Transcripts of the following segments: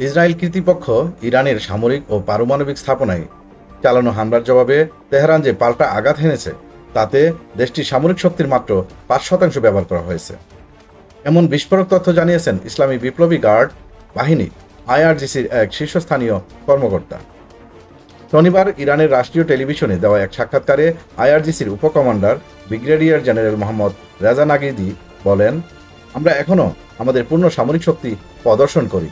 Israel কর্তৃপক্ষ ইরানের সামরিক ও পারমাণবিক স্থাপনায় চালানো হামলার জবাবে তেহরান যে পাল্টা আঘাত হেনেছে তাতে দেশটির সামরিক শক্তির মাত্র ৫% ব্যবহার করা হয়েছে। এমন বিস্ফোরক তথ্য জানিয়েছেন ইসলামী বিপ্লবী গার্ড বাহিনী আইআরজিসির এক শীর্ষস্থানীয় কর্মকর্তা। শনিবার ইরানের রাষ্ট্রীয় টেলিভিশনে দেওয়া এক সাক্ষাৎকারে আইআরজিসির উপকমান্ডার ব্রিগেডিয়ার জেনারেল মোহাম্মদ রেজা নাগিদি বলেন, আমরা এখনও আমাদের পূর্ণ সামরিক শক্তি প্রদর্শন করি।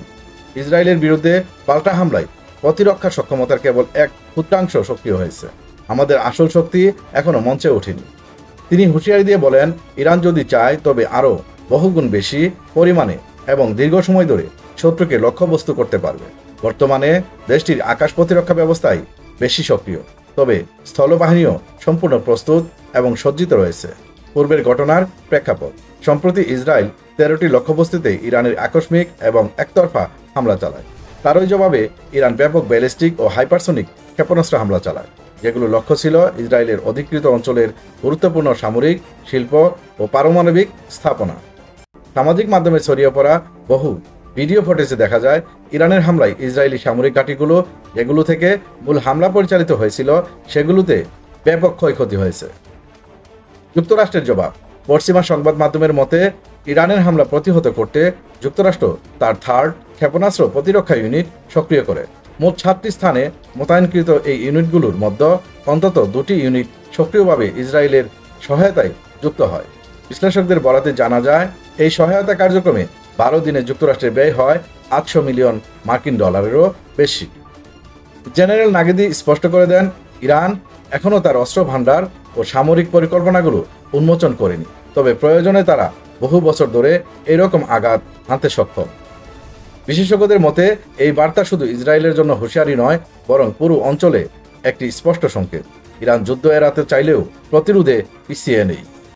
ইসরায়েলের বিরুদ্ধে পাল্টা হামলায় প্রতিরক্ষা সক্ষমতার কেবল এক ক্ষুদ্রাংশ সক্রিয় হয়েছে। আমাদের আসল শক্তি এখনও মঞ্চে ওঠেনি। তিনি হুঁশিয়ারি দিয়ে বলেন, ইরান যদি চায় তবে আরও বহুগুণ বেশি পরিমাণে এবং দীর্ঘ সময় ধরে শত্রুকে লক্ষ্যবস্তু করতে পারবে। বর্তমানে দেশটির আকাশ প্রতিরক্ষা ব্যবস্থাই বেশি সক্রিয়, তবে স্থলবাহিনীও সম্পূর্ণ প্রস্তুত এবং সজ্জিত রয়েছে। পূর্বের ঘটনার প্রেক্ষাপট: সম্প্রতি ইসরায়েল 13টি লক্ষ্যবস্তুতে ইরানের আকস্মিক এবং একতরফা হামলা চালায়। তারই জবাবে ইরান ব্যাপক ব্যালিস্টিক ও হাইপারসোনিক ক্ষেপণাস্ত্র হামলা চালায়, যেগুলো লক্ষ্য ছিল ইসরায়েলের অধিকৃত অঞ্চলের গুরুত্বপূর্ণ সামরিক, শিল্প ও পারমাণবিক স্থাপনা। সামাজিক মাধ্যমে ছড়িয়ে পড়া বহু ভিডিও ফুটেজে দেখা যায়, ইরানের হামলায় ইসরায়েলি সামরিক ঘাঁটিগুলো যেগুলো থেকে মূল হামলা পরিচালিত হয়েছিল সেগুলোতে ব্যাপক ক্ষয়ক্ষতি হয়েছে। যুক্তরাষ্ট্রের জবাব: পশ্চিমা সংবাদ মাধ্যমের মতে, ইরানের হামলা প্রতিহত করতে যুক্তরাষ্ট্র তার থার্ড ক্ষেপণাস্ত্র প্রতিরক্ষা ইউনিট সক্রিয় করে। মোট 7টি স্থানে মোতায়েনকৃত এই ইউনিটগুলোর মধ্যে অন্তত 2টি ইউনিট সক্রিয়ভাবে ইসরায়েলের সহায়তায় যুক্ত হয়। বিশ্লেষকদের বরাতে জানা যায়, এই সহায়তা কার্যক্রমে 12 দিনে যুক্তরাষ্ট্রের ব্যয় হয় 800 মিলিয়ন মার্কিন ডলারেরও বেশি। জেনারেল নাগিদি স্পষ্ট করে দেন, ইরান এখনও তার অস্ত্র ভাণ্ডার ও সামরিক পরিকল্পনাগুলো উন্মোচন করেনি, তবে প্রয়োজনে তারা বহু বছর ধরে এরকম আঘাত হানতে সক্ষম। বিশেষজ্ঞদের মতে, এই বার্তা শুধু ইসরায়েলের জন্য হুঁশিয়ারি নয়, বরং পুরো অঞ্চলে একটি স্পষ্ট সংকেত। ইরান যুদ্ধ এড়াতে চাইলেও প্রতিরোধে পিছিয়ে নেই।